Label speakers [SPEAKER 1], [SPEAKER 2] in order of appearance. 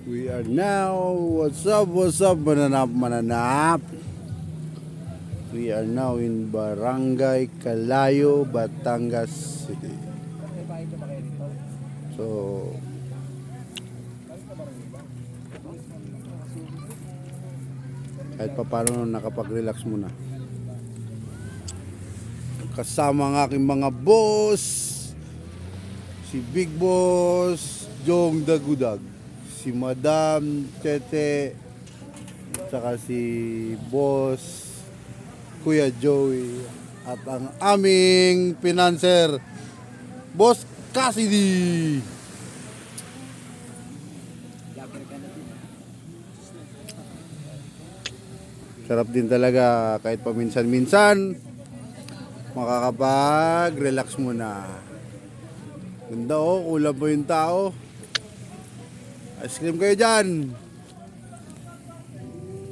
[SPEAKER 1] We are now, what's up, mananap. We are now in Barangay Calayo, Batangas City. So, kahit pa paano nakapag-relax muna. Kasama ang aking mga boss, si Big Boss Jong Dagudag, si Madam Tete, tsaka si Boss Kuya Joey, at ang aming financer, Boss Cassidy. Sarap din talaga kahit paminsan-minsan makakapag-relax muna. Ganda oh, kulang po yung tao. Ice cream kayo dyan.